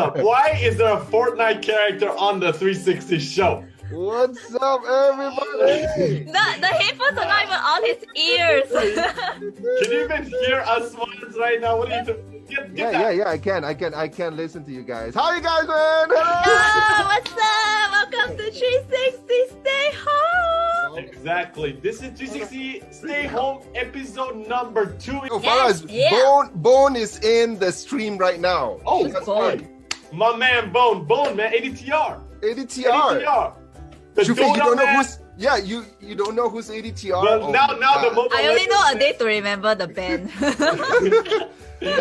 up. Why is there a Fortnite character on the 360 show? What's up, everybody? The headphones are not even on his ears. Can you even hear us once right now? What are you doing? Get that. Yeah. I can listen to you guys. How you guys, man? Oh, what's up? Welcome to 360 Stay Home. Exactly. This is 360 Stay Home episode number 2. Oh, Faraz, yeah. Bone is in the stream right now. Oh, Who's that's Bone? right. My man Bone, man, ADTR. ADTR. The ShuFaye, you don't know man. who's you don't know who's ADTR. Well, Oh now my the God. mobile. I only know a legends- day to remember the band.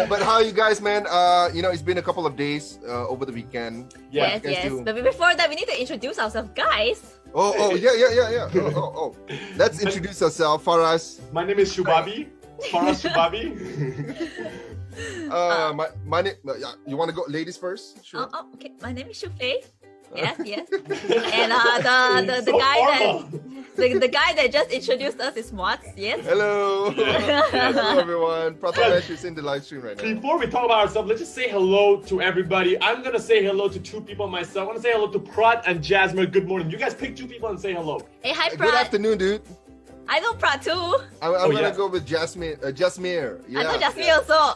But how you guys, man? It's been a couple of days over the weekend. Yeah. What you guys do? But before that, we need to introduce ourselves, guys. Yeah. Oh. Let's introduce ourselves, Faraz. My name is Shubabi. Faraz Shubabi. My name. You want to go, ladies first? Sure. Oh, okay. My name is ShuFaye. Yes. And the So guy formal. that the guy that just introduced us is Mu'adz. Yes. Hello. Hello, everyone. Prathamesh is in the live stream right now. Before we talk about ourselves, let's just say hello to everybody. I'm gonna say hello to 2 people myself. I want to say hello to Prat and Jasmine. Good morning. You guys pick 2 people and say hello. Hey, hi, Good Prat. afternoon, dude. I know Prat too. I'm gonna yeah. go with Jasmine. Jasmire. Yeah. I know Jasmine also.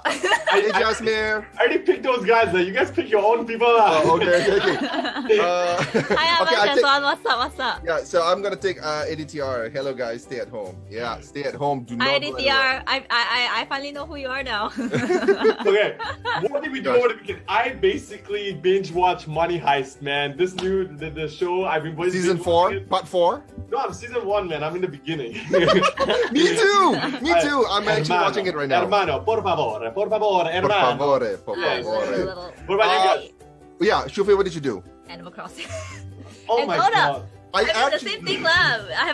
Hey, Jasmire. I already picked those guys. You guys pick your own people now. Oh, okay. Hi, Okay, I Jasmine. What's up? Yeah, so I'm gonna take ADTR. Hello, guys. Stay at home. Yeah, stay at home. Do not Hi, go anywhere. DTR. I finally know who you are now. Okay, what did we do over the weekend? I basically binge watched Money Heist, man. This new the show I've been Season binge 4, watching. part 4. No, I'm season 1, man. I'm in the beginning. Me too. I'm actually watching it right now. Hermano, por favor, Por hermano. favore, por Yes. favore. What about you guys? Yeah, ShuFaye, what did you do? Animal Crossing. Oh And my hold god. up. I did the same thing, lah. I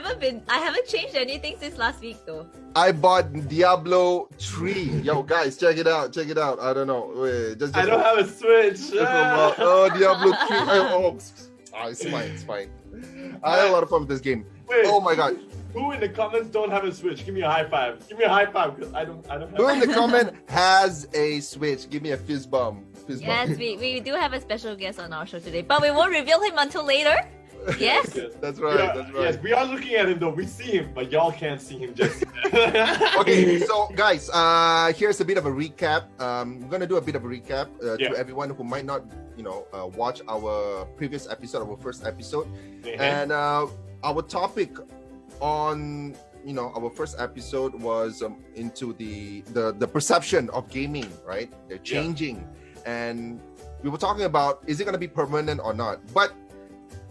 haven't changed anything since last week, though. I bought Diablo 3. Yo, guys, check it out. I don't know. Wait, just I don't have a Switch. Oh, Diablo 3. It's fine. I had a lot of fun with this game. Wait. Oh my god. Who in the comments don't have a Switch? Give me a high five. Give me a high five because I don't have Who in the comment has a Switch? Give me a fist bump. Yes, we do have a special guest on our show today, but we won't reveal him until later. Yes. That's right. Yes, we are looking at him though. We see him, but y'all can't see him just yet. Okay, so guys, here's a bit of a recap. We're gonna do a bit of a recap to everyone who might not, watch our previous episode, our first episode, and our topic on our first episode was into the perception of gaming, right? They're changing, and we were talking about, is it going to be permanent or not? But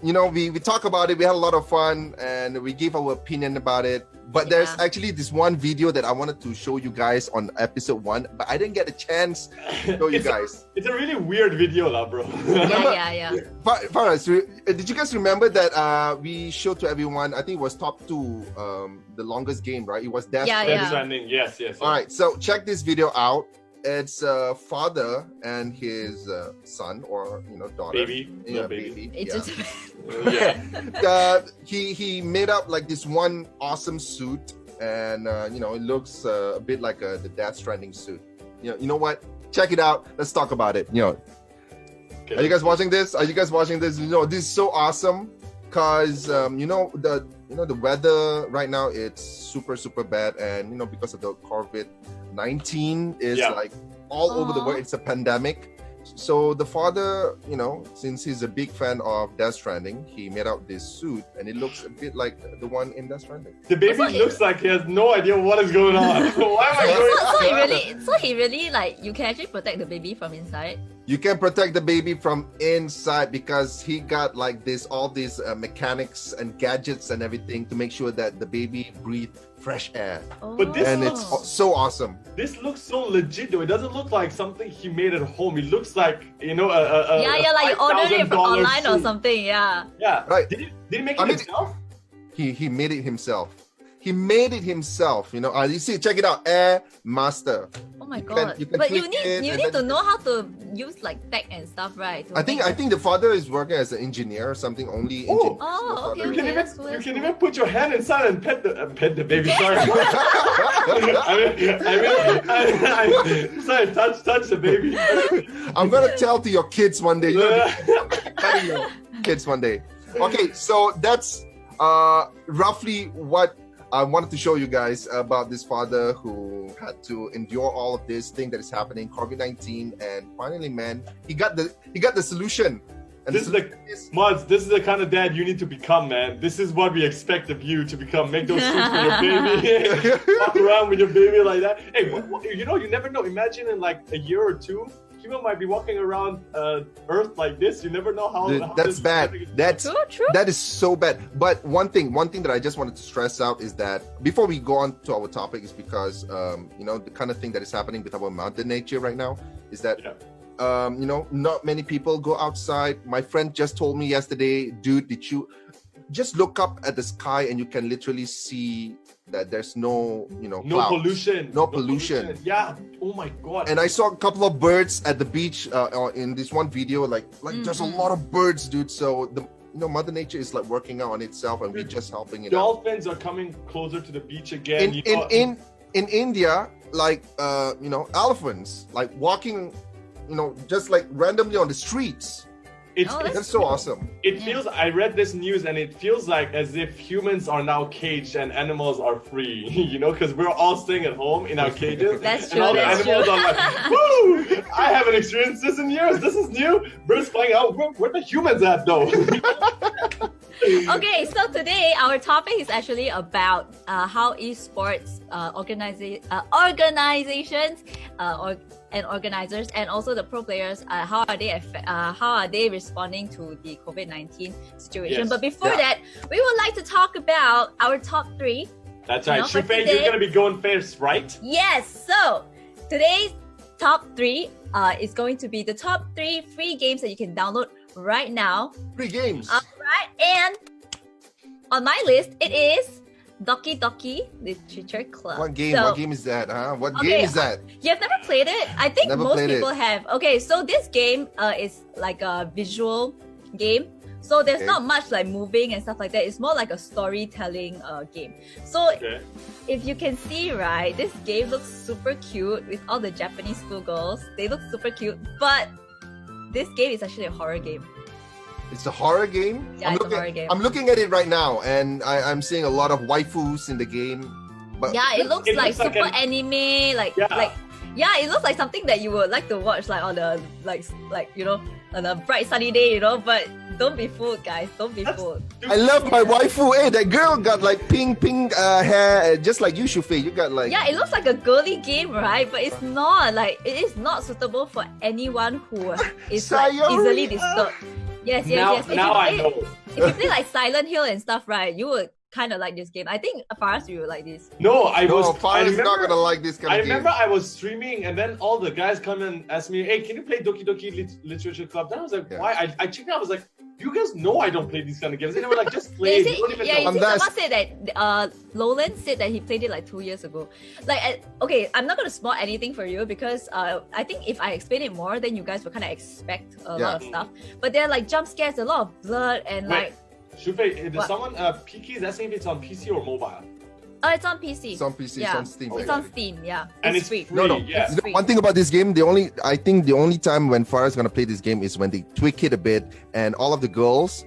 we talk about it, we had a lot of fun, and we gave our opinion about it. But there's actually this one video that I wanted to show you guys on episode 1, but I didn't get a chance to show you guys. It's a really weird video, lah, bro. Yeah. Faraz, did you guys remember that we showed to everyone, I think it was top 2, the longest game, right? It was Death Stranding. Yes. All right, so check this video out. It's a father and his son or daughter. Baby. Yeah, No, baby. It's just Yeah. He made up like this one awesome suit, and it looks a bit like the Death Stranding suit. You know what? Check it out. Let's talk about it. Okay. Are you guys watching this? This is so awesome because the weather right now, it's super bad, and because of the COVID-19 is like all over the world. It's a pandemic. So the father, since he's a big fan of Death Stranding, he made out this suit, and it looks a bit like the one in Death Stranding. The baby looks like he has no idea what is going on. Why am I going so he really like, you can actually protect the baby from inside. You can protect the baby from inside because he got like all these mechanics and gadgets and everything to make sure that the baby breathes fresh air. But this And looks it's so awesome. This looks so legit though. It doesn't look like something he made at home. It looks like like you ordered it from online or something. Yeah. Yeah. Right. Did he make it himself? He made it himself. He made it himself. You know, you see, check it out, Air Master. Oh my god! You can But you click need it you and need then- to know how to use like tech and stuff, right? to I think make the father is working as an engineer or something. Only engineer. Oh, okay, You can okay, even that's cool, you that's can cool. even put your hand inside and pet the baby. Sorry. Sorry, touch the baby. I'm gonna tell to your kids one day. You're gonna be telling your kids one day. Okay, so that's roughly what I wanted to show you guys about this father who had to endure all of this thing that is happening, COVID-19, and finally, man, he got the solution. And This is Mu'adz, this is the kind of dad you need to become, man. This is what we expect of you to become. Make those suits for your baby. Walk around with your baby like that. Hey, you know, you never know. Imagine in like a year or two, people might be walking around Earth like this. You never know how. Dude, how that's this bad. That's True. that is so bad. But one thing that I just wanted to stress out is that before we go on to our topic is because you know, the kind of thing that is happening with our Mother Nature right now is that you know, not many people go outside. My friend just told me yesterday, dude, did you just look up at the sky and you can literally see that there's no, you know, no clouds. pollution. No pollution. Yeah. Oh my god. And I saw a couple of birds at the beach in this one video. Like there's a lot of birds, dude. So the, you know, Mother Nature is like working out on itself, and we're just helping it out. Dolphins are coming closer to the beach again. In India, like you know, elephants like walking, you know, just like randomly on the streets. That's so awesome. It feels, I read this news and it feels like as if humans are now caged and animals are free, you know, because we're all staying at home in our cages. That's and true, all the that's animals true. are like, woo! I haven't experienced this in years. This is new. Birds flying out. Where the humans at though? Okay, so today our topic is actually about how esports organizations and organizers and also the pro players, how are they responding to the COVID-19 situation? Yes. But before that, we would like to talk about our top 3. That's right. For ShuFaye, today- you're gonna be going first, right? Yes, so today's top 3 is going to be the top 3 free games that you can download right now. Free games. Alright, and on my list it is Doki Doki Literature Club. What game? So, What game is that? Huh? What Okay, game is that? you have never played it? I think Never most played people it. have. Okay, so this game is like a visual game. So there's Okay. not much like moving and stuff like that. It's more like a storytelling game. So Okay. if you can see, right, this game looks super cute with all the Japanese schoolgirls. They look super cute, but this game is actually a horror game. It's a horror game. Yeah, it's a horror game. I'm looking at it right now, and I'm seeing a lot of waifus in the game. But Yeah, it looks It like looks like super an- anime, Yeah. it looks like something that you would like to watch like on a like you know, on a bright sunny day, you know, but don't be fooled, guys. Don't be fooled. I love my waifu. Hey, that girl got like pink hair, just like you, ShuFaye. You got like Yeah, it looks like a girly game, right? But it's not. Like, it is not suitable for anyone who is like Sayori. easily disturbed. Yes. Now If I you know. play, if you play like Silent Hill and stuff, right, you would kind of like this game. I think Faraz, you would like this. No, I no, was. I Faraz is not remember- gonna like this kind I of game. remember I was streaming and then all the guys come and ask me, hey, can you play Doki Doki Literature Club? Then I was like, Yeah. why? I checked out, I was like, you guys know I don't play these kind of games. And they were like, just play. You it. see, You don't even yeah, know. you see, Unless- someone said that Lolan said that he played it like 2 years ago. Like, okay, I'm not gonna spoil anything for you because I think if I explain it more, then you guys will kind of expect a lot of stuff. But there are like jump scares, a lot of blood, and Wait. like ShuFaye, did What? someone, Piki is asking if it's on PC or mobile. it's on PC. It's on PC, yeah. it's on Steam. It's right? on Steam, yeah. And it's free. free. No, no. Yeah. You know, one thing about this game, I think the only time when Farah is gonna play this game is when they tweak it a bit, and all of the girls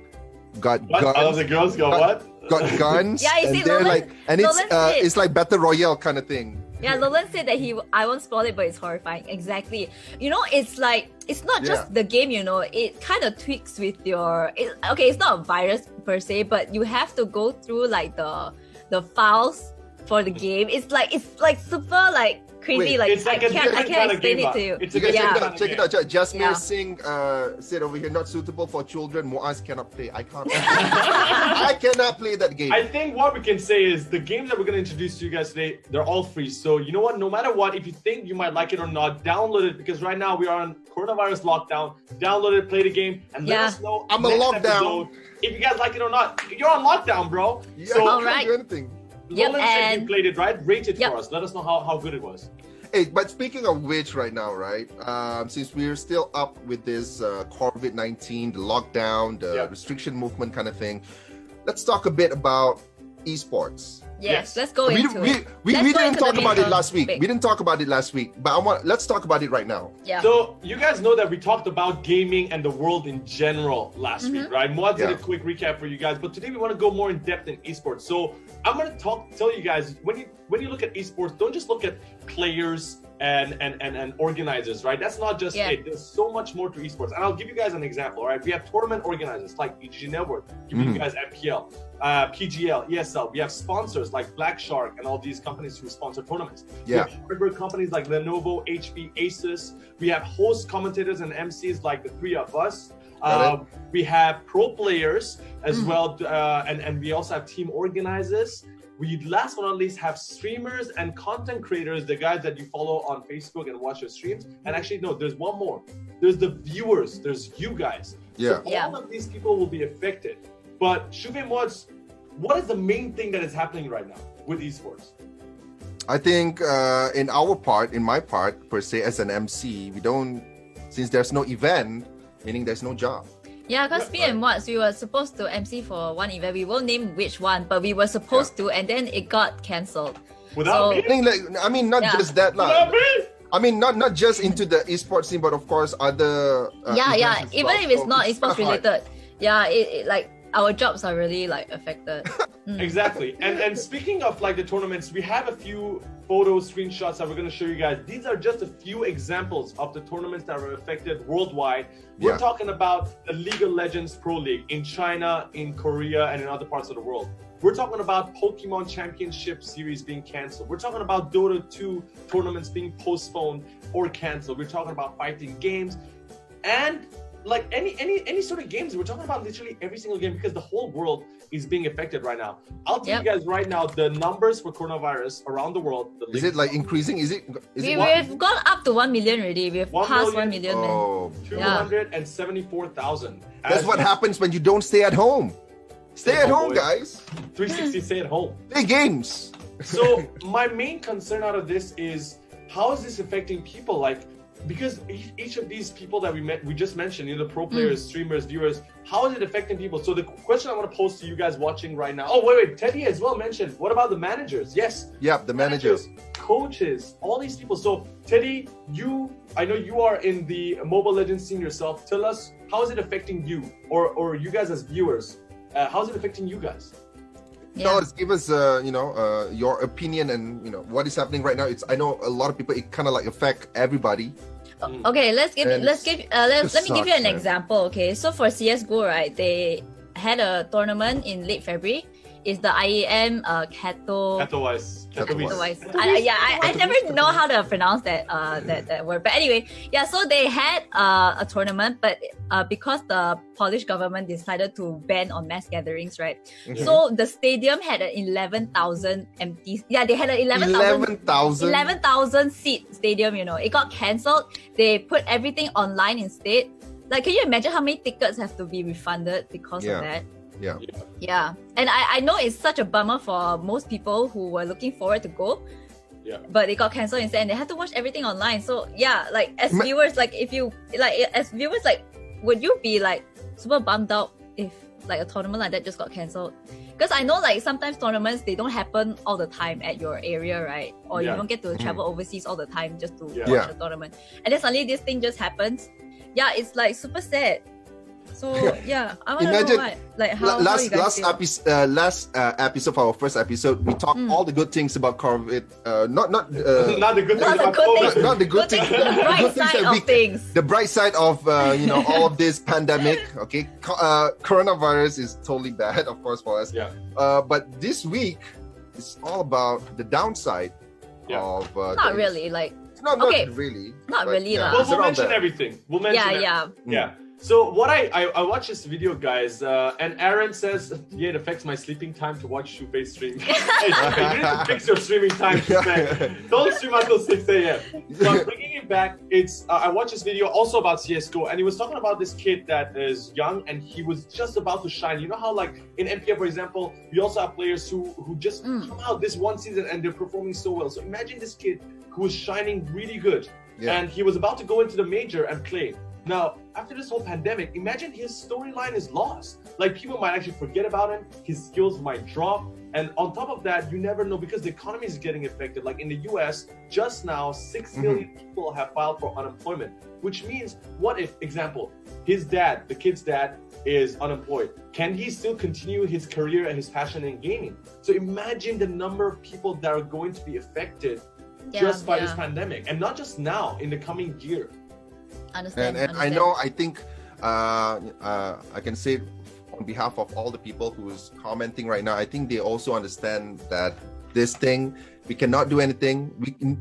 got What? All of the girls go, what? got guns. Yeah, you and see, they're Nolan- like, and Nolan said- it's like battle royale kind of thing. Yeah, Lolan said that I won't spoil it, but it's horrifying. Exactly. You know, it's like, it's not just the game, you know, it kind of tweaks with your, okay, it's not a virus per se, but you have to go through like the files for the game. It's like super like crazy. Wait, like it's like I a can't different kind explain of it game, to you. It's You a guys different check it kind of out. Jasmine Yeah. Singh said over here, not suitable for children. Mu'adz cannot play. I can't. I cannot play that game. I think what we can say is the games that we're going to introduce to you guys today, they're all free. So you know what? No matter what, if you think you might like it or not, download it because right now we are on coronavirus lockdown. Download it, play the game, and let Yeah. us know. I'm a next lockdown. episode if you guys like it or not. You're on lockdown, bro. Yeah, So I All can't right. do anything. Nolan said you and played it, right? Rate it for us. Let us know how good it was. Hey, but speaking of which, right now, right? Since we're still up with this COVID-19, the lockdown, the restriction movement kind of thing, let's talk a bit about esports. Yes, let's go into it. We didn't talk about it last week. We didn't talk about it last week, but let's talk about it right now. Yeah. So you guys know that we talked about gaming and the world in general last week, right? Mu'adz did a quick recap for you guys, but today we want to go more in depth in esports. So I'm going to tell you guys, when you look at esports, don't just look at players and organizers, right? That's not just it. There's so much more to esports. And I'll give you guys an example, right? We have tournament organizers like EG Network, giving you guys MPL, PGL, ESL. We have sponsors like Black Shark and all these companies who sponsor tournaments. We have hardware companies like Lenovo, HP, Asus. We have host commentators and MCs like the three of us. We have pro players as well, and we also have team organizers. We last but not least have streamers and content creators, the guys that you follow on Facebook and watch your streams. And actually, no, there's one more. There's the viewers. There's you guys. So all of these people will be affected. But ShuFaye and Mu'adz, what is the main thing that is happening right now with esports? I think in my part, per se, as an MC, since there's no event, meaning there's no job. Yeah, because me and Mu'adz, we were supposed to MC for one event. We won't name which one, but we were supposed to, and then it got cancelled. Without me? I mean, not just that. Without me? I mean, not just into the esports scene, but of course other. Even if it's not esports related, it like our jobs are really like affected. Exactly. And speaking of like the tournaments, we have a few photos, screenshots that we're going to show you guys. These are just a few examples of the tournaments that were affected worldwide. We're talking about the League of Legends Pro League in China, in Korea, and in other parts of the world. We're talking about Pokemon Championship Series being canceled. We're talking about Dota 2 tournaments being postponed or canceled. We're talking about fighting games and like any sort of games. We're talking about literally every single game because the whole world is being affected right now. I'll tell you guys right now the numbers for coronavirus around the world. Is it like increasing? We've gone up to 1 million already. We've passed 1 million. 274,000. That's what happens when you don't stay at home. Stay at home, guys. 360 stay at home. Play games. So my main concern out of this is how is this affecting people? Like, because each of these people that we just mentioned, the pro players, streamers, viewers, how is it affecting people? So the question I want to pose to you guys watching right now. Oh, wait, Teddy as well mentioned. What about the managers? Yes. Yeah, the managers, coaches, all these people. So Teddy, I know you are in the Mobile Legends scene yourself. Tell us, how is it affecting you or you guys as viewers? How is it affecting you guys? Give us your opinion and what is happening right now. I know a lot of people, it kind of like affect everybody. Okay, let me give you an example. Okay, so for CS:GO, right, they had a tournament in late February. It's the IEM Katowice. I never know how to pronounce that word. But anyway, so they had a tournament, but because the Polish government decided to ban on mass gatherings, right? So the stadium had 11,000 empty. Yeah, they had an 11,000 seat stadium. It got cancelled. They put everything online instead. Like, can you imagine how many tickets have to be refunded because of that? Yeah. And I know it's such a bummer for most people who were looking forward to go. Yeah. But it got cancelled instead and they had to watch everything online. So like as viewers, would you be like super bummed out if like a tournament like that just got cancelled? Because I know like sometimes tournaments, they don't happen all the time at your area, right? Or you don't get to travel overseas all the time just to watch a tournament. And then suddenly this thing just happens. Yeah, it's like super sad. So I want to know how last you guys episode of our first episode, we talked all the good things about COVID. Not the good things about COVID. Not the good things. The bright side of things. The bright side of all of this pandemic. Okay, coronavirus is totally bad, of course, for us. But this week is all about the downside of. Not really, like. Not really. Not really, we'll mention everything. We'll mention everything. So what I watched this video, guys, and Aaron says, it affects my sleeping time to watch ShuFaye stream. Hey, ShuFaye, you need to fix your streaming time, ShuFaye. Don't stream until 6 a.m. So I'm bringing it back, it's I watched this video also about CS:GO, and he was talking about this kid that is young and he was just about to shine. You know how like in MPL, for example, you also have players who just come out this one season and they're performing so well. So imagine this kid who was shining really good, and he was about to go into the major and play. Now, after this whole pandemic, imagine his storyline is lost. Like, people might actually forget about him, his skills might drop, and on top of that, you never know because the economy is getting affected. Like in the US, just now, 6 million people have filed for unemployment, which means, what if, example, his dad, the kid's dad, is unemployed? Can he still continue his career and his passion in gaming? So imagine the number of people that are going to be affected just by this pandemic, and not just now, in the coming year. Understand. I think I can say on behalf of all the people who's commenting right now, I think they also understand that this thing, we cannot do anything.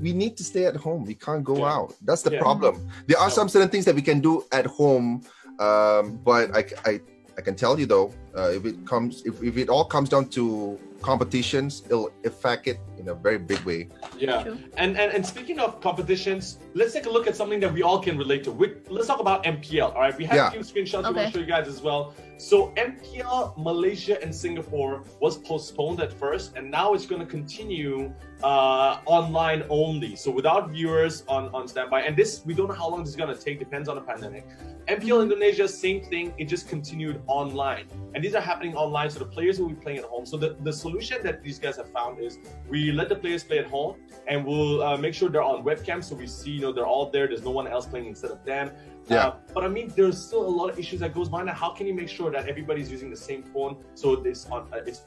We need to stay at home. We can't go out. That's the problem. There are some certain things that we can do at home, but I can tell you though, if it all comes down to competitions, it'll affect it in a very big way. Yeah. True. And speaking of competitions, let's take a look at something that we all can relate to. Let's talk about MPL. All right, we have a few screenshots we want to show you guys as well. So MPL Malaysia and Singapore was postponed at first, and now it's going to continue online only, so without viewers on standby. And this, we don't know how long this is going to take, depends on the pandemic. MPL Indonesia, same thing, it just continued online, and these are happening online, so the players will be playing at home. So the solution that these guys have found is we let the players play at home, and we'll make sure they're on webcam, so we see they're all there, there's no one else playing instead of them. But I mean, there's still a lot of issues that goes behind that. How can you make sure that everybody's using the same phone so it's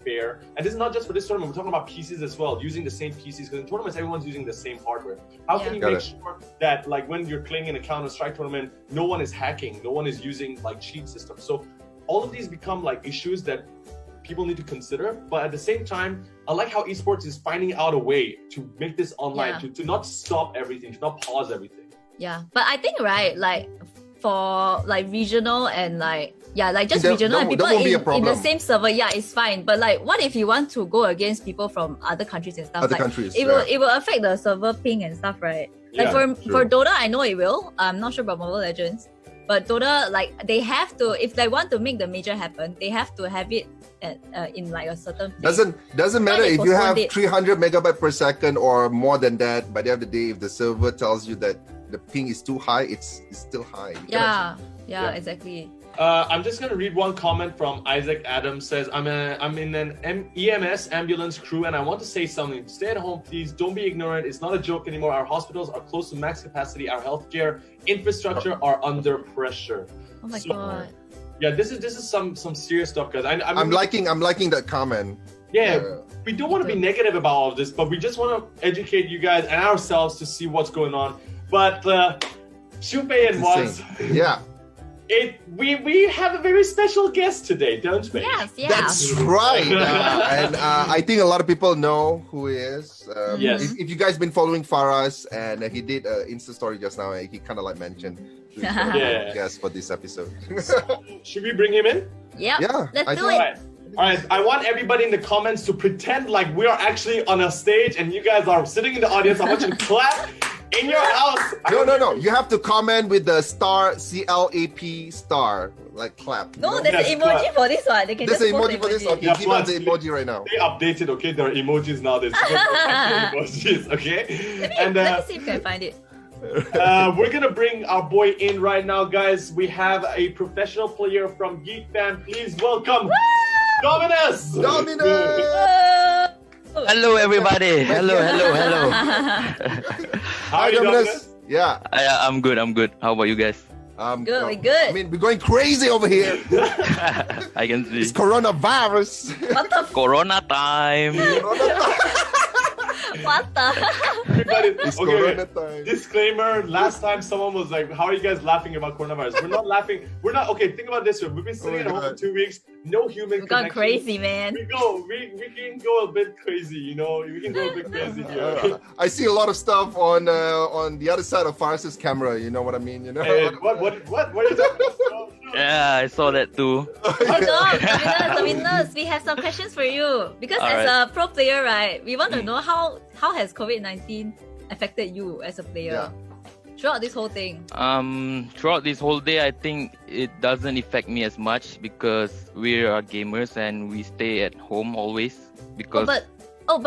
fair? And this is not just for this tournament, we're talking about PCs as well, using the same PCs, because in tournaments everyone's using the same hardware. How can you make sure that, like, when you're playing in a Counter-Strike tournament, no one is hacking, no one is using like cheat systems? So all of these become like issues that people need to consider, but at the same time, I like how esports is finding out a way to make this online, to not stop everything, to not pause everything. Yeah, but I think like for like regional and just regional and people in the same server, it's fine. But like, what if you want to go against people from other countries and stuff? It will affect the server ping and stuff, right? Like for Dota, I know it will. I'm not sure about Mobile Legends, but Dota, like, they have to, if they want to make the major happen, they have to have it in like a certain place. Doesn't matter if you have 300 megabyte per second or more than that. By the end of the day, if the server tells you that the ping is too high, it's still high. Yeah, exactly. I'm just gonna read one comment from Isaac Adams. Says, I'm in an EMS ambulance crew, and I want to say something. Stay at home, please. Don't be ignorant. It's not a joke anymore. Our hospitals are close to max capacity. Our healthcare infrastructure are under pressure. Oh my god. Yeah, this is some serious stuff, guys. I'm liking that comment. Yeah, we don't want to be negative about all of this, but we just want to educate you guys and ourselves to see what's going on. But ShuFaye and Mu'adz, we have a very special guest today, don't we? Yes. That's right. And I think a lot of people know who he is. Yes. If you guys been following Faraz, and he did an Insta story just now, he kind of like mentioned guest for this episode. Should we bring him in? Yeah. Let's do it. All right, I want everybody in the comments to pretend like we are actually on a stage and you guys are sitting in the audience. I want you to clap in your house. No. You have to comment with the star, CLAP star, like clap. No, there's an emoji for this one. They can there's just an emoji for this. Okay, give us the emoji right now. They updated, okay? There are emojis now. There's emojis, okay? Let me see if I can find it. We're gonna bring our boy in right now, guys. We have a professional player from Geek Fam. Please welcome Dominus. Hello, everybody. Hello. How are you, Dominus? Yeah. I'm good. How about you guys? Good, we're good. I mean, we're going crazy over here. I can see. It's coronavirus. What the Corona time. What the? It's Corona time. Disclaimer, last time someone was like, how are you guys laughing about coronavirus? We're not laughing. Okay, think about this. We've been sitting at home for 2 weeks. No human We've gone crazy, man. We can go a bit crazy, you know. We can go a bit crazy here. I see a lot of stuff on the other side of Faraz's camera. You know what I mean? You know. Hey, what are you talking about? Yeah, I saw that too. Dominus, we have some questions for you. Because as a pro player, right, we want to know how has COVID-19 affected you as a player? throughout this whole thing? Throughout this whole day, I think it doesn't affect me as much because we are gamers and we stay at home always. Because but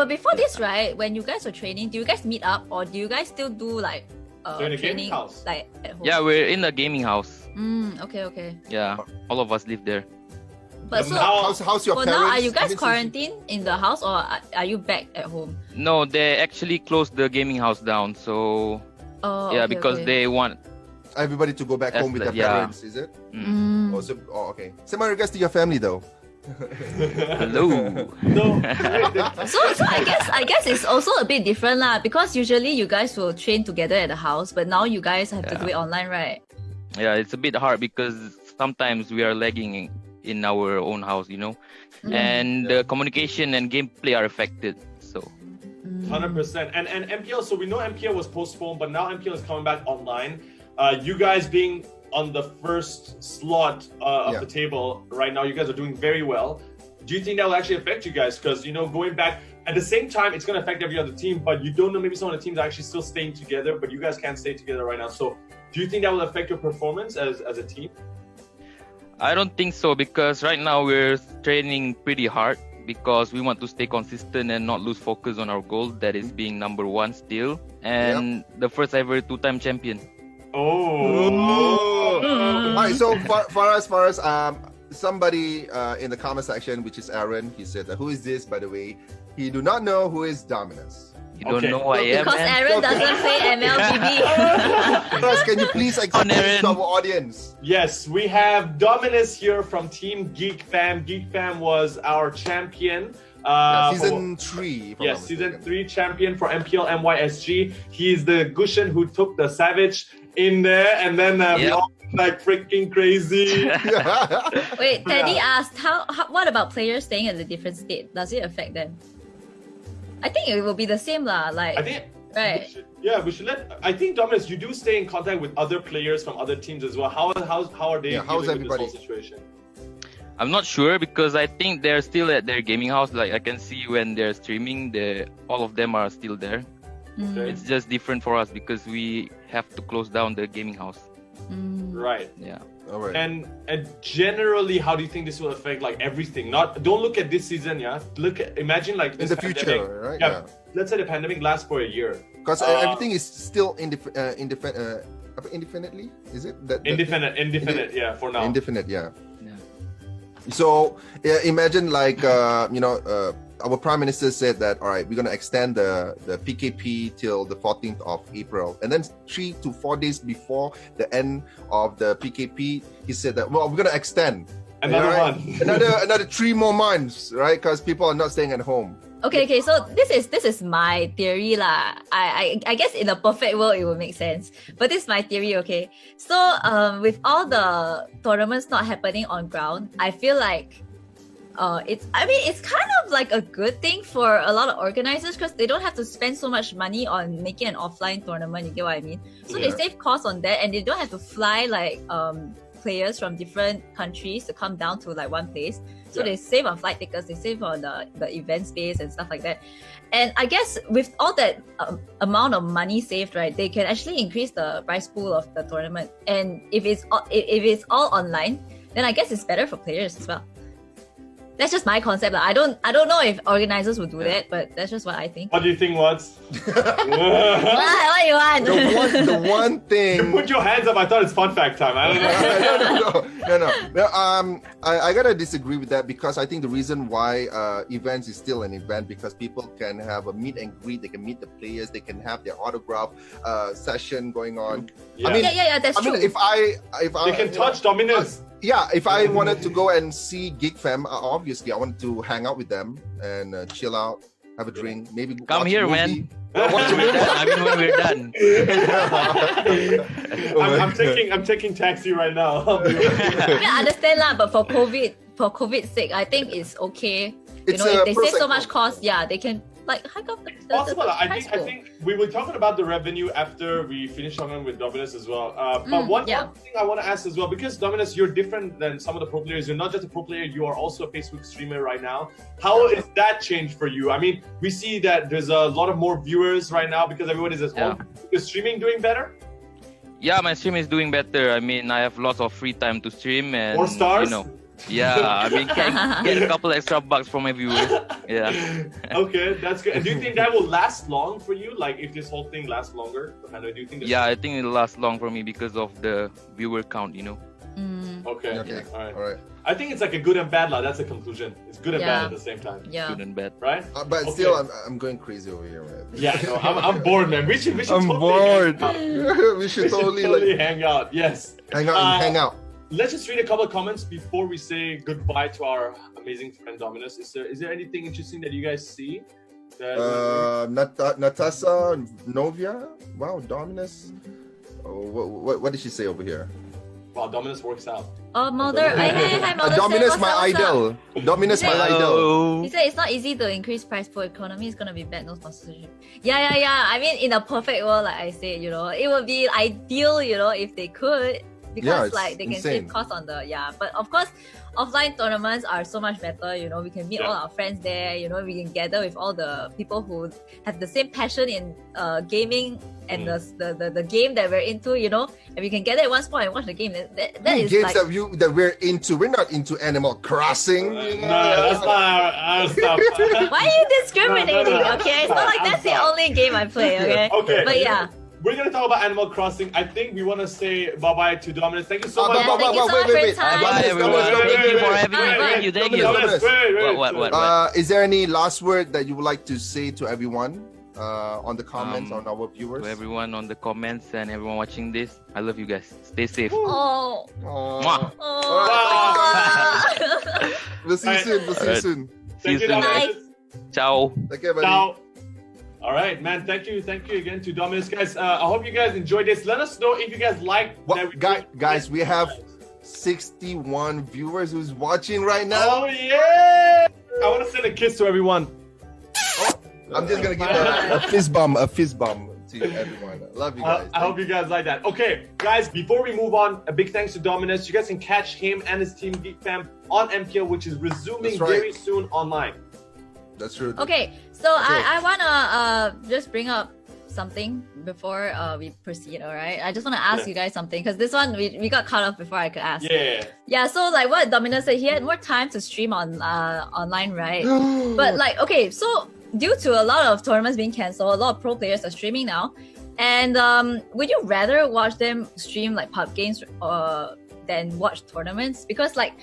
before this, right? When you guys were training, do you guys meet up or do you guys still do like in a gaming training house? like at home? yeah, we're in the gaming house. Okay. Yeah, all of us live there. But so how's your for parents? now, are you guys quarantined in the house or are you back at home? No, they actually closed the gaming house down. So because they want everybody to go back home with their parents, is it? Okay. Send my regards to your family though. Hello. So I guess it's also a bit different lah, because usually you guys will train together at the house, but now you guys have to do it online, right? Yeah, it's a bit hard because sometimes we are lagging in our own house, and the communication and gameplay are affected. So 100%. And MPL, so we know MPL was postponed, but now MPL is coming back online. You guys being on the first slot of the table right now, you guys are doing very well. Do you think that will actually affect you guys? Because, going back, at the same time, it's going to affect every other team, but you don't know, maybe some of the teams are actually still staying together, but you guys can't stay together right now. So do you think that will affect your performance as a team? I don't think so, because right now we're training pretty hard because we want to stay consistent and not lose focus on our goal, that is being number one still, and the first ever 2-time champion. All right, so Faraz, somebody in the comment section, which is Aaron, he said, who is this, by the way? He do not know who is Dominus. You don't know who I am, because Aaron doesn't play MLBB. Faraz, can you please explain to our audience? Yes, we have Dominus here from Team Geek Fam. Geek Fam was our champion. Season 3. Yes, season 3 champion for MPL NYSG. He's the Gushen who took the Savage in there, and then we all like freaking crazy. Wait, Teddy asked, what about players staying at a different state? Does it affect them? I think it will be the same lah. Like, I think, right? We should let. I think Dominus, you do stay in contact with other players from other teams as well. How are they how's dealing with everybody? this whole situation? I'm not sure because I think they're still at their gaming house. Like I can see when they're streaming, all of them are still there. Okay. It's just different for us because we have to close down the gaming house. Right. Yeah. All right. And generally, how do you think this will affect like everything? Don't look at this season, imagine like in this the pandemic. future, right? Yeah. Let's say the pandemic lasts for a year. Because everything is still indefinitely, is it? Indefinite, yeah, for now. Indefinite, yeah. So imagine like our Prime Minister said that, all right, we're going to extend the PKP till the 14th of April. And then 3 to 4 days before the end of the PKP, he said that, well, we're going to extend. Another one. another 3 more months, right? Because people are not staying at home. Okay. So this is my theory lah. I guess in a perfect world it would make sense, but this is my theory. Okay, so with all the tournaments not happening on ground, I feel like it's kind of like a good thing for a lot of organizers because they don't have to spend so much money on making an offline tournament. You get what I mean? So they save costs on that, and they don't have to fly like players from different countries to come down to like one place. So they save on flight tickets, they save on the event space and stuff like that. And I guess with all that amount of money saved, right, they can actually increase the prize pool of the tournament. And if it's all online, then I guess it's better for players as well. That's just my concept. I don't know if organizers will do that, but that's just what I think. What do you think, Mu'adz? What you want? The one thing. You put your hands up. I thought it's fun fact time. I don't know. No. I gotta disagree with that because I think the reason why events is still an event because people can have a meet and greet. They can meet the players. They can have their autograph session going on. Yeah. I mean, that's true. I mean, if I they can touch Dominus. If I wanted to go and see Geek Fam, obviously I wanted to hang out with them and chill out, have a drink, maybe come here, man. Watch a movie. I mean, when we're done. I'm taking taxi right now. I understand lah, but for COVID's sake, I think it's okay. It's if they save so perfect. much cost, they can like hike up the Possible. I price pool. think we were talking about the revenue after we finish talking with Dominus as well. But one thing I want to ask as well, because Dominus, you're different than some of the pro players. You're not just a pro player, you are also a Facebook streamer right now. How is that changed for you? I mean, we see that there's a lot of more viewers right now because everyone is at home. Is streaming doing better? Yeah, my stream is doing better. I mean, I have lots of free time to stream and More stars? Yeah, I mean, can get a couple extra bucks from my viewers. Yeah. Okay, that's good. And do you think that will last long for you? Like, if this whole thing lasts longer? Do you think? Yeah, I think it'll last long for me because of the viewer count. Okay. Okay. All right. All right. I think it's like a good and bad lah. That's a conclusion. It's good and bad at the same time. Yeah. Good and bad. Right? But Okay. still, I'm going crazy over here, man. Yeah, no, I'm bored, man. We should I'm totally bored. hang out. We should We should totally totally like hang out. Yes. hang out and hang out. Let's just read a couple of comments before we say goodbye to our amazing friend Dominus. Is there anything interesting that you guys see? Natasha Novia. Wow, Dominus. Oh, what did she say over here? Wow, Dominus works out. Oh, Mulder. Hi, Mulder. Dominus, What's my up, what's up? idol. Dominus, my idol. Hello. He said it's not easy to increase price for economy. It's gonna be bad, no sponsorship. Yeah. I mean, in a perfect world, like I say, it would be ideal, if they could, because it's like they can insane. save costs on the But of course, offline tournaments are so much better. We can meet all our friends there. We can gather with all the people who have the same passion in gaming and the game that we're into. And we can gather at one spot and watch the game. That is games like, that we're into. We're not into Animal Crossing. No, that's not our stuff. why are you discriminating? No. Okay, it's not like that's the only game I play. Okay. Okay. But yeah. We're gonna talk about Animal Crossing. I think we want to say bye-bye to Dominus. Thank you so much. Thank you so much for your time. Bye, everyone. Thank you for having me. Thank you. Dominus, wait. What? Is there any last word that you would like to say to everyone on the comments, on our viewers? To everyone on the comments and everyone watching this, I love you guys. Stay safe. Oh. Mwah. We'll see you soon. We'll see you Alright. soon. Thank you, soon, guys. Dominus. Ciao. Okay, buddy. Now, all right, man. Thank you again to Dominus, guys. I hope you guys enjoyed this. Let us know if you guys like. Guys, we have 61 viewers who's watching right now. Oh yeah! I want to send a kiss to everyone. I'm just gonna give a fist bump to everyone. Love you guys. I hope you guys like that. Okay, guys, before we move on, a big thanks to Dominus. You guys can catch him and his team Geek Fam on MPL, which is resuming very soon online. That's true. Okay, so I wanna just bring up something before we proceed. All right, I just wanna ask you guys something because this one we got cut off before I could ask. Yeah. So like what Dominus said, he had more time to stream on online, right? But like so due to a lot of tournaments being cancelled, a lot of pro players are streaming now. And would you rather watch them stream like pub games than watch tournaments? Because like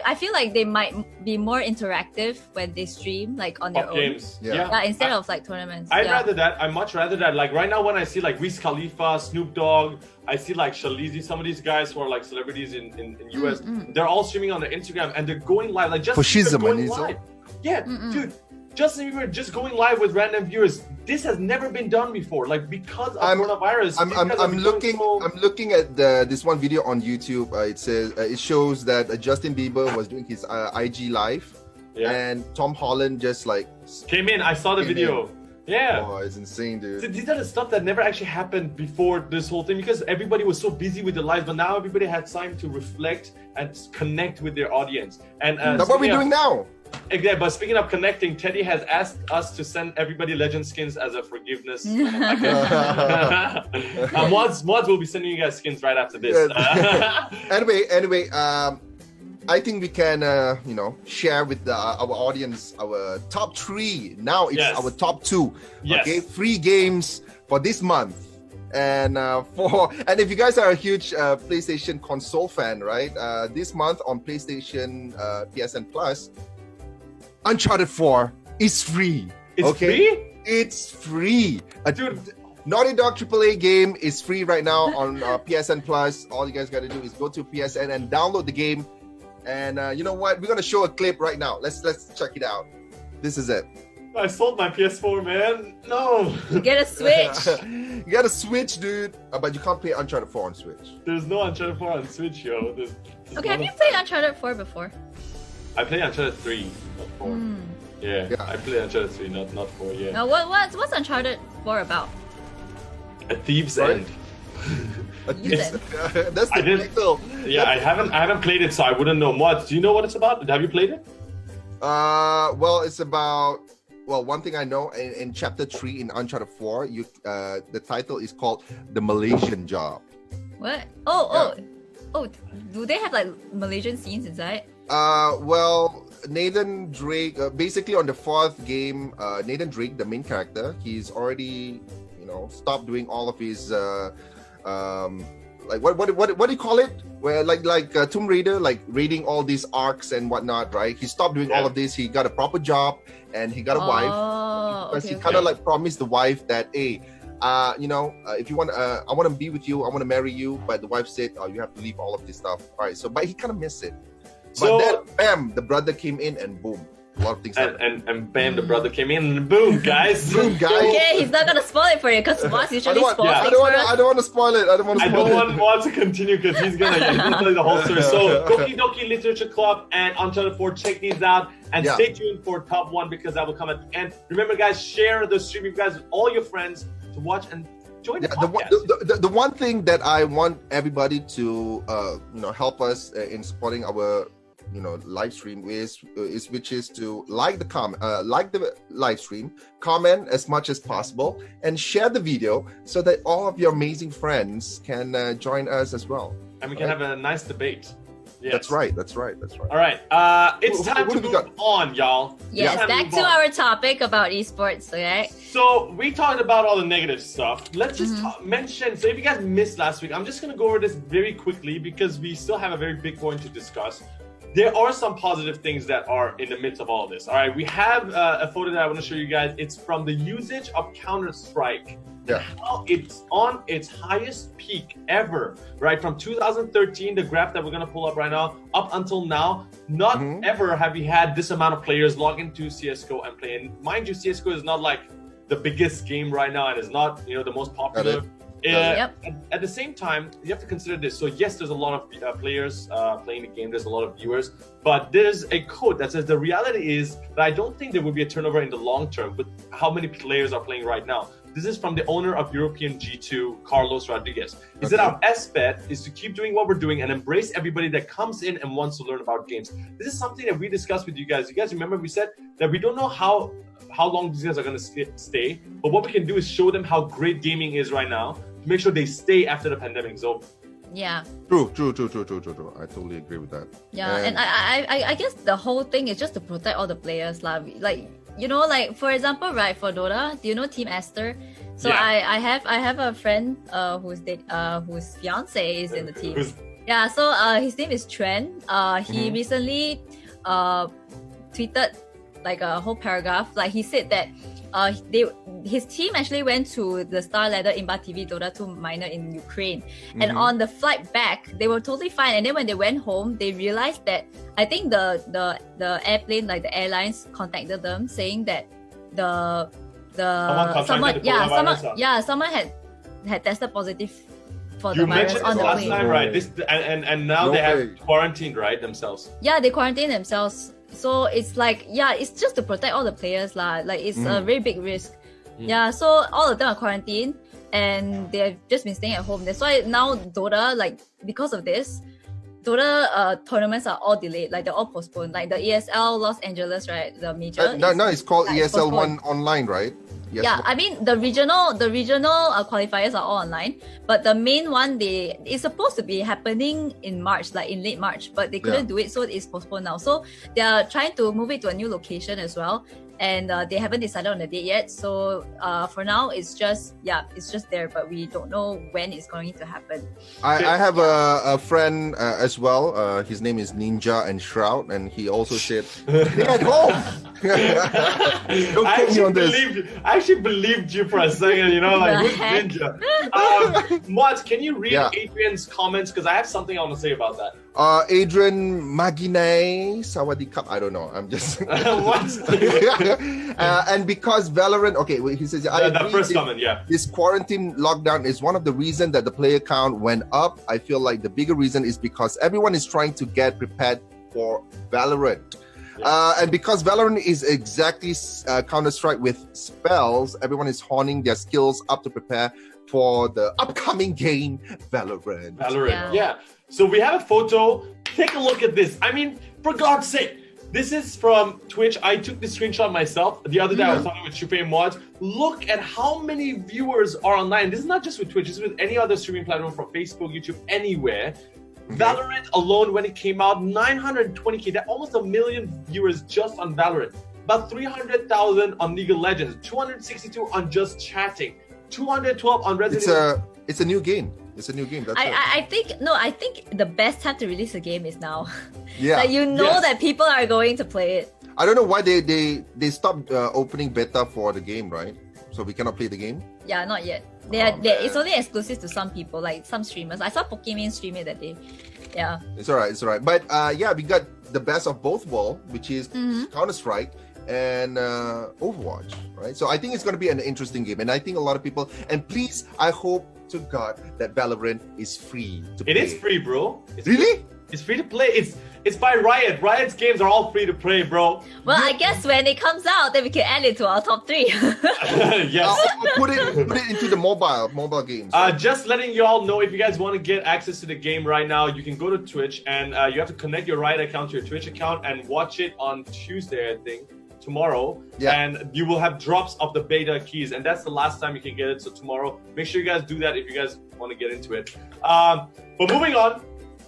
I feel like they might be more interactive when they stream like on their own. Games. Instead of like tournaments. I'd much rather that. Like right now when I see like Wiz Khalifa, Snoop Dogg, I see like Shalizi, some of these guys who are like celebrities in US, they're all streaming on their Instagram and they're going live. Like Justin Bieber going live. Yeah, dude. Justin Bieber just going live with random viewers. This has never been done before. Like because of coronavirus. I'm looking at this one video on YouTube. It says it shows that Justin Bieber was doing his IG live, and Tom Holland just like came in. I saw the video. Yeah. Oh, it's insane, dude. So these are the stuff that never actually happened before this whole thing because everybody was so busy with their lives, but now everybody had time to reflect and connect with their audience. And that's what we're doing now. Exactly, but speaking of connecting, Teddy has asked us to send everybody legend skins as a forgiveness. Mu'adz will be sending you guys skins right after this. Anyway, I think we can, share with our audience our top 3. Now it's our top 2. Okay, free games for this month. And if you guys are a huge PlayStation console fan, right? This month on PlayStation PSN Plus, Uncharted 4 is free. It's free? It's free. Dude. Naughty Dog AAA game is free right now on PSN Plus. All you guys got to do is go to PSN and download the game. And you know what? We're gonna show a clip right now. Let's check it out. This is it. I sold my PS4, man. No. You get a Switch. You got a Switch, dude. But you can't play Uncharted 4 on Switch. There's no Uncharted 4 on Switch, yo. Okay, have you played Uncharted 4 before? I played Uncharted 3, not 4. Yeah, I played Uncharted 3, not 4, yeah. Now, what's Uncharted 4 about? A thief's end. That's the title. Yeah, I haven't played it, so I wouldn't know. Mu'adz, do you know what it's about? Have you played it? Well, it's about well, one thing I know in chapter 3 in Uncharted 4, the title is called The Malaysian Job. What? Oh, do they have like Malaysian scenes inside? Well, Nathan Drake, basically on the 4th game, Nathan Drake, the main character, he's already, stopped doing all of his, like what do you call it? Where like Tomb Raider, like raiding all these arcs and whatnot, right? He stopped doing all of this. He got a proper job and he got a wife. Because he kind of like promised the wife that, hey, if you want, I want to be with you, I want to marry you. But the wife said, oh, you have to leave all of this stuff. All right, but he kind of missed it. But then, bam, the brother came in and boom, a lot of things happened. And bam, the brother came in and boom, guys. Boom, guys. Okay, he's not gonna spoil it for you because Mu'adz usually spoils things I don't want to spoil it. I don't want to continue because he's gonna tell you the whole story. So, Doki Doki Literature Club and Uncharted 4, check these out. And stay tuned for top 1 because that will come at the end. Remember, guys, share the stream, you guys, with all your friends to watch and join the podcast. The one thing that I want everybody to help us in supporting our live stream is to like the live stream, comment as much as possible, and share the video so that all of your amazing friends can join us as well. And we can have a nice debate. Yes. That's right. All right. It's time to move on, y'all. Yes, back to our topic about esports, okay? So we talked about all the negative stuff. Let's just mention, so if you guys missed last week, I'm just going to go over this very quickly because we still have a very big point to discuss. There are some positive things that are in the midst of all of this. All right, we have a photo that I want to show you guys. It's from the usage of Counter-Strike. Yeah. How it's on its highest peak ever, right? From 2013, the graph that we're going to pull up right now, up until now, not ever have we had this amount of players log into CSGO and play. And mind you, CSGO is not like the biggest game right now and is not, the most popular. At the same time, you have to consider this. So yes, there's a lot of players playing the game. There's a lot of viewers, but there's a quote that says the reality is that I don't think there will be a turnover in the long term with how many players are playing right now. This is from the owner of European G2, Carlos Rodriguez. He said our best bet is to keep doing what we're doing and embrace everybody that comes in and wants to learn about games. This is something that we discussed with you guys. You guys remember we said that we don't know how long these guys are going to stay, but what we can do is show them how great gaming is right now to make sure they stay after the pandemic is over. Yeah. True. I totally agree with that. Yeah, and I guess the whole thing is just to protect all the players, like for example, right, for Dota, do you know Team Esther? So I have a friend whose fiance is in the team. Yeah, so his name is Tren. He recently tweeted like a whole paragraph. Like he said that his team actually went to the Star Ladder Imba TV Dota 2 minor in Ukraine. And on the flight back, they were totally fine. And then when they went home, they realized that I think the airplane, like the airlines, contacted them saying that someone had tested positive for the virus on the plane. You mentioned last time, right? And now they have quarantined, right, themselves. Yeah, they quarantined themselves. So it's like, it's just to protect all the players lah. Like it's a very big risk. Yeah, so all of them are quarantined and they've just been staying at home. That's why now Dota, like because of this, Dota tournaments are all delayed. Like they're all postponed. Like the ESL Los Angeles, right? The major. No, it's called ESL 1 online, right? Yes. Yeah, I mean the regional qualifiers are all online, but the main one it's supposed to be happening in March, like in late March, but they couldn't do it, so it's postponed now. So they are trying to move it to a new location as well, and they haven't decided on the date yet. So for now, it's just there, but we don't know when it's going to happen. I have a friend as well. His name is Ninja and Shroud, and he also said, "Stay at home." I actually believed you for a second. Who's Ninja? Mu'adz, can you read Adrian's comments? Because I have something I want to say about that. Adrian Maginay Sawadee Cup. I don't know. I'm just. And because Valorant, he says, the first comment, this quarantine lockdown is one of the reasons that the player count went up. I feel like the bigger reason is because everyone is trying to get prepared for Valorant. And because Valorant is exactly Counter-Strike with spells, everyone is honing their skills up to prepare for the upcoming game, Valorant. Yeah. So we have a photo. Take a look at this. I mean, for God's sake, This is from Twitch. I took the screenshot myself. The other day I was talking with ShuFaye and Mu'adz. Look at how many viewers are online. This is not just with Twitch. This is with any other streaming platform from Facebook, YouTube, anywhere. Valorant alone, when it came out, 920K. That's almost 1 million viewers just on Valorant. About 300,000 on League of Legends. 262 on just chatting. 212 on Resident Evil. It's a new game. It's a new game. That's I think the best time to release a game is now. Yeah. Like that people are going to play it. I don't know why they stopped opening beta for the game, right? So we cannot play the game. Yeah, not yet. It's only exclusive to some people, like some streamers. I saw Pokemon stream it that day. Yeah. It's alright. But we got the best of both worlds, which is Counter-Strike and Overwatch, right? So I think it's going to be an interesting game, and I think a lot of people. And please, I hope to God that Valorant is free to play. It is free, bro. Really? It's free to play. It's by Riot. Riot's games are all free to play, bro. Well, I guess when it comes out, then we can add it to our top 3. Yes. I'll put it into the mobile games. Right? Just letting you all know, if you guys want to get access to the game right now, you can go to Twitch and you have to connect your Riot account to your Twitch account and watch it on Tuesday, I think. Tomorrow, and you will have drops of the beta keys, and that's the last time you can get it. So tomorrow, make sure you guys do that if you guys want to get into it. But moving on,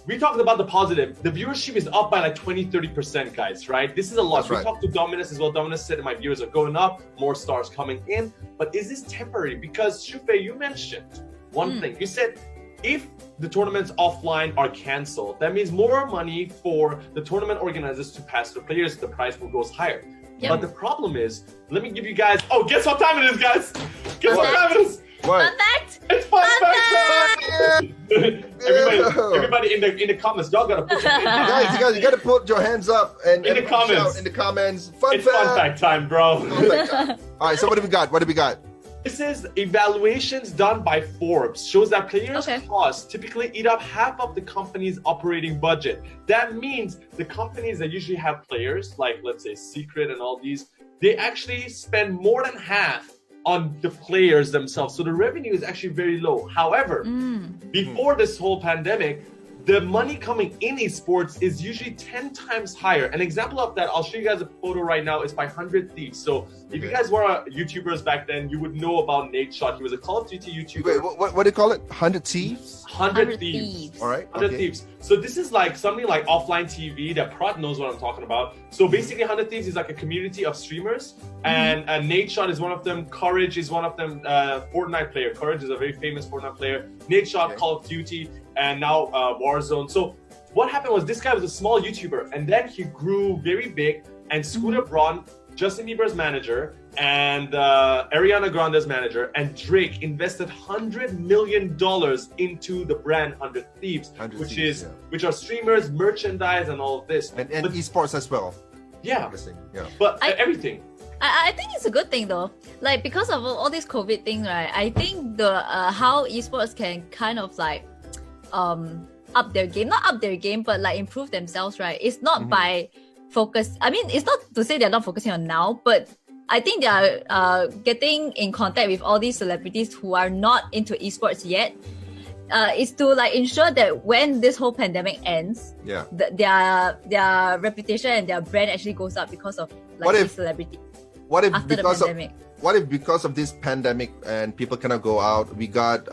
we talked about the positive. The viewership is up by like 20-30%, guys, right? This is a lot. We talked to Dominus as well. Dominus said my viewers are going up, more stars coming in. But is this temporary? Because ShuFaye, you mentioned one thing. You said if the tournaments offline are canceled, that means more money for the tournament organizers to pass to the players. The price will go higher. Yep. But the problem is, let me give you guys. Oh, guess what time it is, guys? Guess what time it is? What? Fun fact! It's fun fact! Everybody in the comments, y'all gotta put your guys, you gotta put your hands up and in the comments. In the comments, fun fact time, bro. All right, so what do we got? This is evaluations done by Forbes. Shows that players' costs typically eat up half of the company's operating budget. That means the companies that usually have players, like let's say Secret and all these, they actually spend more than half on the players themselves. So the revenue is actually very low. However, before this whole pandemic, the money coming in esports is usually 10 times higher. An example of that, I'll show you guys a photo right now, is by 100 Thieves. So if you guys were YouTubers back then, you would know about Nate Shot. He was a Call of Duty YouTuber. Wait, what do you call it? 100 Thieves? 100 Thieves. All right. 100 Thieves. So this is like something like offline TV that Prod knows what I'm talking about. So basically 100 Thieves is like a community of streamers, and Nate Shot is one of them. Courage is one of them. Fortnite player. Courage is a very famous Fortnite player. Nate Shot, Call of Duty, and now Warzone. So what happened was this guy was a small YouTuber, and then he grew very big, and Scooter Braun, Justin Bieber's manager, and Ariana Grande's manager, and Drake invested $100 million into the brand 100 Thieves, which are streamers, merchandise, and all of this. And esports as well. Yeah. But everything. I think it's a good thing though. Like because of all this COVID thing, right? I think the how esports can kind of like up their game, not up their game, but like improve themselves, right? It's not by focus. I mean, it's not to say they're not focusing on now, but I think they are getting in contact with all these celebrities who are not into esports yet. Is to like ensure that when this whole pandemic ends, their reputation and their brand actually goes up because of like this celebrity. What if after because the pandemic? What if because of this pandemic and people cannot go out, we got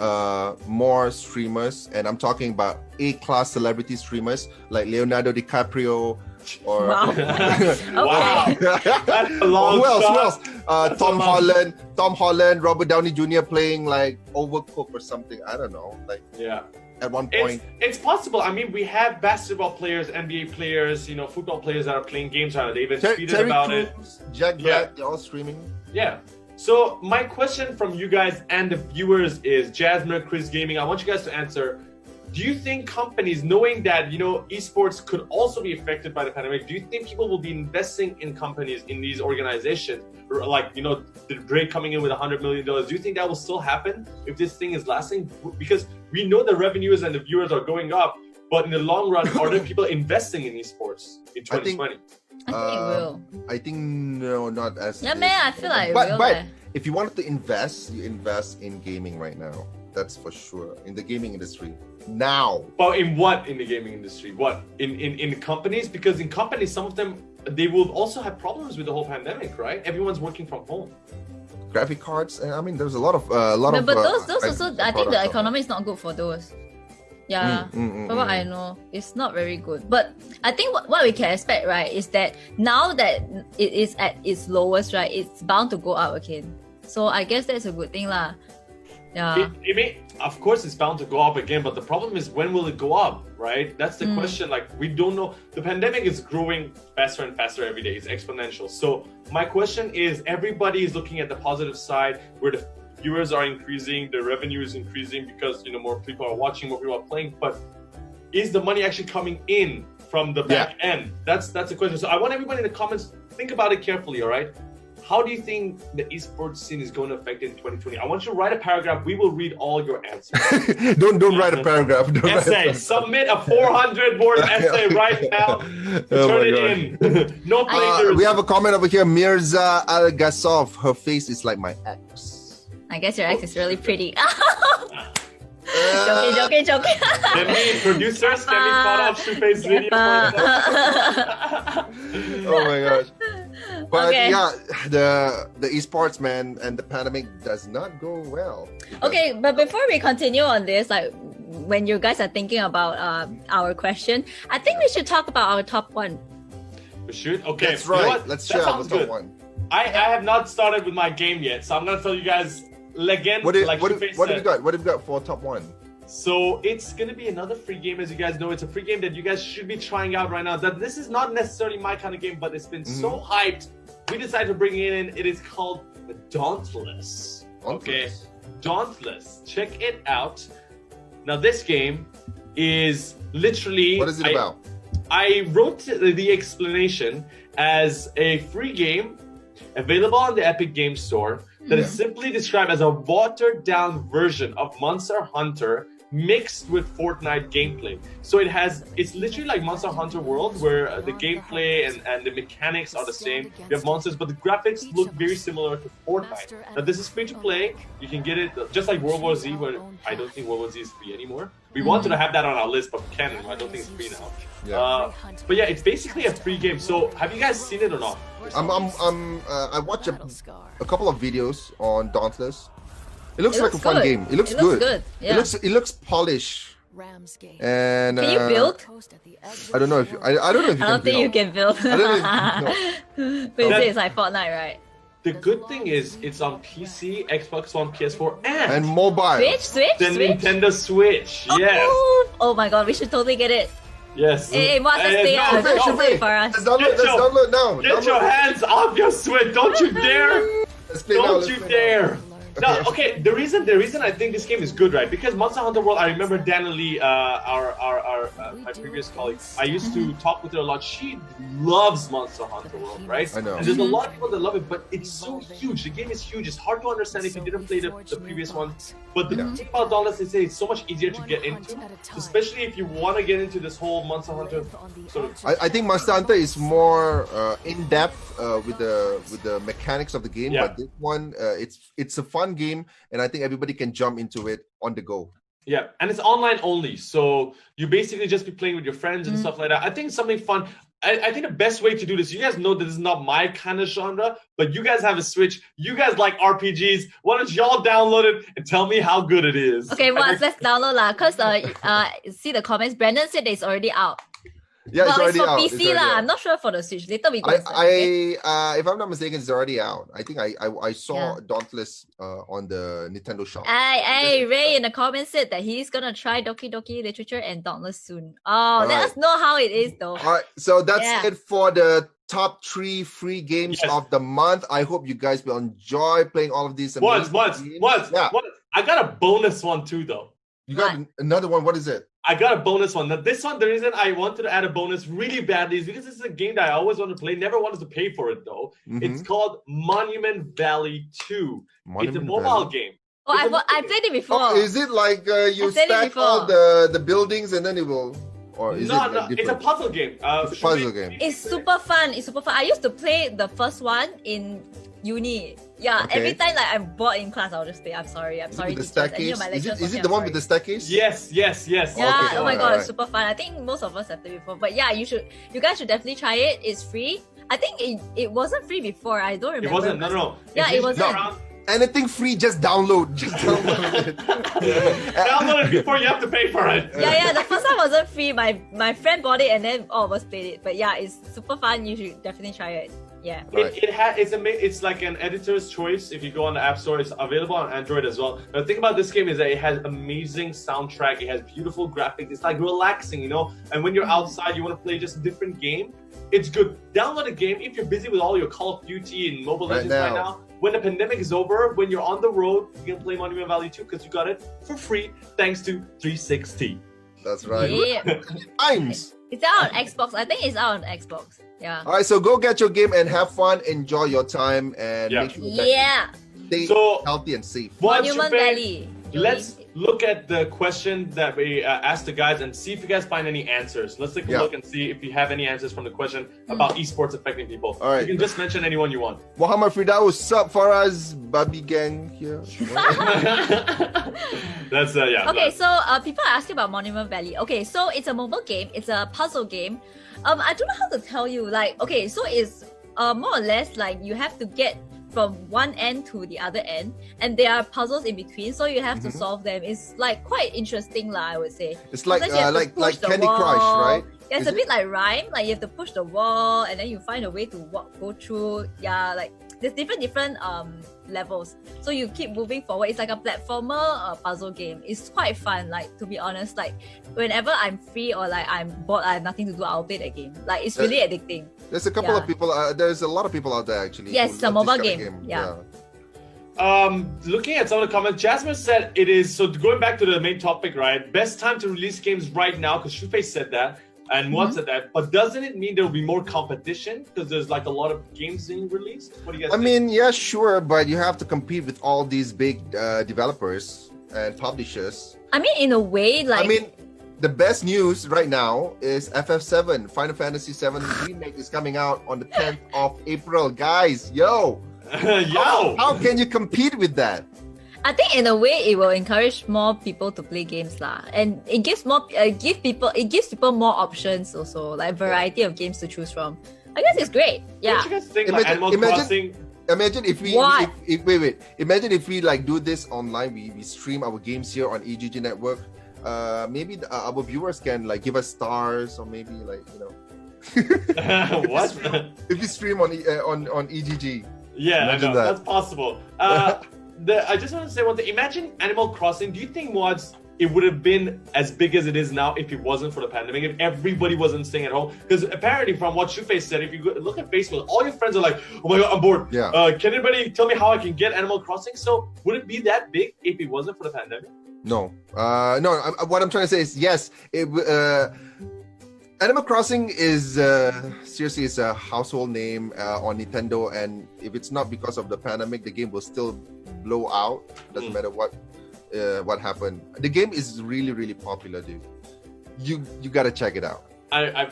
more streamers, and I'm talking about A-class celebrity streamers like Leonardo DiCaprio or Wow. Wow. That's a long who shot. else? Tom Holland, Robert Downey Jr. playing like Overcooked or something. I don't know. Like at one point. It's possible. I mean, we have basketball players, NBA players, football players that are playing games right now. They even tweeted Terry about Crews, it. Jack Black, they're all streaming. Yeah. So my question from you guys and the viewers is, Jasmine, Chris Gaming, I want you guys to answer. Do you think companies, knowing that, esports could also be affected by the pandemic, do you think people will be investing in companies, in these organizations? Like, Drake coming in with $100 million. Do you think that will still happen if this thing is lasting? Because we know the revenues and the viewers are going up, but in the long run, are there people investing in esports in 2020? I think it will. I think no, not as. Yeah, man, I feel like it will. But if you wanted to invest, you invest in gaming right now. That's for sure. In the gaming industry. Now. But in what in the gaming industry? What? In companies? Because in companies, some of them they will also have problems with the whole pandemic, right? Everyone's working from home. Graphic cards, and I mean, there's a lot of But those also, I think the economy is not good for those. Yeah, from what I know, it's not very good. But I think what we can expect, right, is that now that it is at its lowest, right, it's bound to go up again. So I guess that's a good thing, lah. Yeah. It may, of course, it's bound to go up again, but the problem is, when will it go up, right? That's the question. Like, we don't know. The pandemic is growing faster and faster every day. It's exponential. So my question is, everybody is looking at the positive side, where the viewers are increasing, the revenue is increasing because, you know, more people are watching, more people are playing. But is the money actually coming in from the back end? That's the question. So I want everybody in the comments, think about it carefully, all right? How do you think the esports scene is going to affect it in 2020? I want you to write a paragraph. We will read all your answers. don't write a paragraph. Essay. Submit a 400-word essay right now. Turn it in. No plagiarism. We have a comment over here. Mirza Al Gasov. Her face is like my ex. I guess your ex is really pretty. Joking. Let me, producers, can we cut off ShuFaye's video? Oh my gosh. But Okay. yeah, the esports, man, and the pandemic does not go well. Okay, but before we continue on this, like when you guys are thinking about our question, I think we should talk about our top one. We should? Okay. That's you know right. what? Let's That share our sounds top good. one. I have not started with my game yet, so I'm going to tell you guys again. What have like you ShuFaye said. got? What have you got for top one? So it's going to be another free game. As you guys know, it's a free game that you guys should be trying out right now. That this is not necessarily my kind of game, but it's been so hyped. We decided to bring it in. It is called Dauntless. Okay, Dauntless. Check it out. Now this game is literally... What is it about? I wrote the explanation as a free game available on the Epic Games Store that is simply described as a watered-down version of Monster Hunter mixed with Fortnite gameplay. So it's literally like Monster Hunter World, where the gameplay and the mechanics are the same. You have monsters, but the graphics look very similar to Fortnite. Now this is free to play. You can get it just like World War Z, where I don't think World War Z is free anymore. We wanted to have that on our list, but we can't anymore. I don't think it's free now. Yeah. But yeah, it's basically a free game. So have you guys seen it or not? I watched a couple of videos on Dauntless. It looks like a fun good. game. It looks good. Yeah. It looks polished. And Can you build? I don't know if I don't know if you I don't think you can build. I don't know if, But you say it's like Fortnite, right? The good thing is it's on PC, Xbox One, PS4, and mobile. Switch? the Nintendo Switch. Yes. Oh my god, we should totally get it. Yes. Hey, Mu'adz, let's stay out. no, Let's play for us. Let's download now. Get your hands off your Switch. Don't you dare. Let's play now. Don't you dare. No, okay. The reason I think this game is good, right? Because Monster Hunter World, I remember Dana Lee, my previous colleague. I used to talk with her a lot. She loves Monster Hunter World, right? I know. And there's a lot of people that love it, but it's so huge. The game is huge. It's hard to understand if you didn't play the previous one. But the thing about Dauntless is it's so much easier to get into, especially if you want to get into this whole Monster Hunter sort of. I think Monster Hunter is more in depth with the mechanics of the game, but this one it's a fun game, and I think everybody can jump into it on the go. Yeah, and it's online only, so you basically just be playing with your friends and stuff like that. I think it's something fun. I think the best way to do this, you guys know that this is not my kind of genre, but you guys have a Switch. You guys like RPGs. Why don't y'all download it and tell me how good it is? Okay, let's download lah. Cause see the comments. Brandon said it's already out. Yeah, it's Well, already for out. PC lah. I'm not sure for the Switch. Later we go. and search, okay? If I'm not mistaken, it's already out. I think I saw Dauntless on the Nintendo shop. Hey, Ray in the comments said that he's gonna try Doki Doki Literature and Dauntless soon. Oh, let us know how it is though. All right, so that's it for the top 3 free games of the month. I hope you guys will enjoy playing all of these. What? I got a bonus one too, though. You got another one. What is it? I got a bonus one. Now, this one, the reason I wanted to add a bonus really badly is because this is a game that I always wanted to play. Never wanted to pay for it, though. It's called Monument Valley 2. It's a mobile game. Oh, I played it before. Oh, is it like you stack all the buildings and then it will... Or is no, it's a puzzle game. It's a puzzle game. It's super fun. I used to play the first one in uni. Yeah, every time like I'm bored in class, I'll just play. I'm sorry. With the staircase? Is it the one with the staircase? Yes. Yeah. Okay, Oh my god, it's super fun. I think most of us have played before. But yeah, you guys should definitely try it. It's free. I think it wasn't free before. I don't remember. It wasn't. No. Yeah, it wasn't. Anything free, just download. Just download it. Download it before you have to pay for it. Yeah. The first one wasn't free. My friend bought it and then all of us played it. But yeah, it's super fun. You should definitely try it. Yeah. Right. It's like an editor's choice. If you go on the App Store, it's available on Android as well. The thing about this game is that it has amazing soundtrack. It has beautiful graphics. It's like relaxing, you know. And when you're outside, you want to play just a different game. It's good. Download a game if you're busy with all your Call of Duty and Mobile Legends right now. When the pandemic is over, when you're on the road, you can play Monument Valley 2 because you got it for free thanks to 360. That's right. Yeah. Times. It's out on Xbox. I think it's out on Xbox. Yeah. All right, so go get your game and have fun, enjoy your time, and make sure that stay healthy and safe. Monument Valley. Let's look at the question that we asked the guys and see if you guys find any answers. Let's take a look and see if you have any answers from the question about esports affecting people. All right. You can just mention anyone you want. Muhammad Fridaus, sup, Faraz, Babi Gang here. That's yeah. Okay, so people are asking about Monument Valley. Okay, so it's a mobile game. It's a puzzle game. I don't know how to tell you. Like, okay, so it's more or less like you have to get from one end to the other end, and there are puzzles in between, so you have to solve them. It's like quite interesting, lah. I would say. It's like Candy Crush, right? Yeah, it's a bit like Rhyme. Like you have to push the wall, and then you find a way to go through. Yeah, like there's different levels, so you keep moving forward. It's like a platformer puzzle game. It's quite fun. Like, to be honest, like whenever I'm free or like I'm bored, I have nothing to do, I'll play that game. Like, it's really addicting. There's a couple of people. There's a lot of people out there actually. Yes, it's a mobile game. Yeah. Looking at some of the comments, Jasmine said it is, so going back to the main topic, right? Best time to release games right now, because ShuFaye said that, and Mu'adz said that, but doesn't it mean there will be more competition? Because there's like a lot of games being released? What do you guys think? mean, yeah, sure, but you have to compete with all these big developers and publishers. I mean, in a way, like... the best news right now is FF7, Final Fantasy 7 Remake is coming out on the 10th of April. Guys, yo! How can you compete with that? I think in a way it will encourage more people to play games lah, and it gives people more options also, like variety of games to choose from. I guess it's great. Yeah. What do you guys think? Animal Crossing. Imagine if we Imagine if we like do this online. We stream our games here on EGG Network. Maybe our viewers can like give us stars, or maybe like, you know. What? If you stream on EGG. Yeah, I know that's possible. I just want to say one thing. Imagine Animal Crossing. Do you think, Mu'adz, it would have been as big as it is now if it wasn't for the pandemic, if everybody wasn't staying at home? Because apparently, from what ShuFaye said, if you look at Facebook, all your friends are like, "Oh my god, I'm bored. Yeah. Can anybody tell me how I can get Animal Crossing?" So would it be that big if it wasn't for the pandemic? No. What I'm trying to say is yes. Animal Crossing is seriously is a household name on Nintendo, and if it's not because of the pandemic, the game will still blow out. Doesn't matter what happened. The game is really, really popular, dude. You gotta check it out. I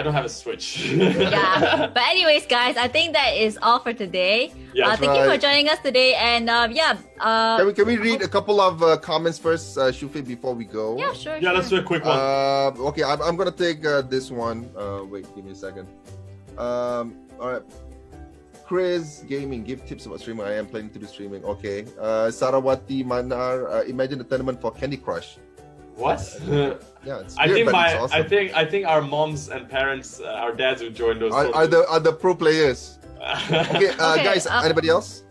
don't have a Switch. Yeah, but anyways, guys, I think that is all for today. Yeah, thank you for joining us today, and can we read a couple of comments first, ShuFaye, before we go? Yeah, sure. Yeah, let's do a quick one. Okay, I'm gonna take this one. Wait, give me a second. All right. Chris Gaming, give tips about streaming. I am planning to do streaming. Okay. Sarawati Manar, imagine a tournament for Candy Crush. What? Yeah, it's weird, it's awesome. I think our moms and parents, our dads would join those. Are the pro players? Okay, guys. Anybody else?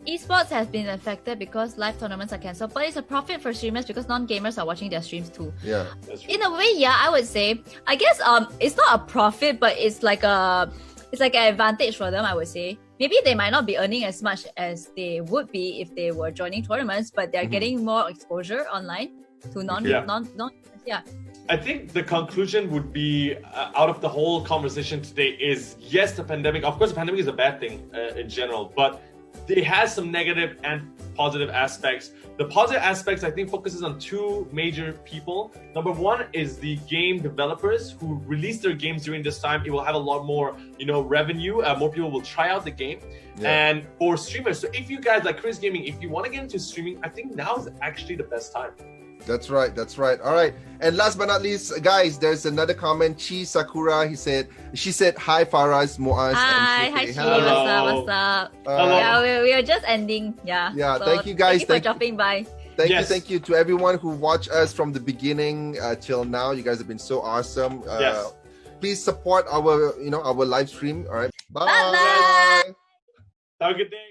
Esports has been affected because live tournaments are cancelled, but it's a profit for streamers because non-gamers are watching their streams too. Yeah. In a way, yeah, I would say. I guess it's not a profit, but it's like an advantage for them, I would say. Maybe they might not be earning as much as they would be if they were joining tournaments, but they're getting more exposure online to non. I think the conclusion would be out of the whole conversation today is yes, the pandemic. Of course, the pandemic is a bad thing in general, but it has some negative and positive aspects. The positive aspects, I think, focuses on two major people. Number one is the game developers who release their games during this time. It will have a lot more, revenue. More people will try out the game. Yeah. And for streamers, so if you guys like Chris Gaming, if you want to get into streaming, I think now is actually the best time. That's right. All right. And last but not least, guys, there's another comment. Chi Sakura. She said, "Hi, Faraz, Mu'adz, Hi, and Chi. ShuFaye." What's up? Hello. Yeah, we are just ending. Yeah. Yeah, So thank you, guys. Thank you for dropping by. Thank you to everyone who watched us from the beginning till now. You guys have been so awesome. Yes. Please support our live stream. All right. Bye. Bye. Have a good day.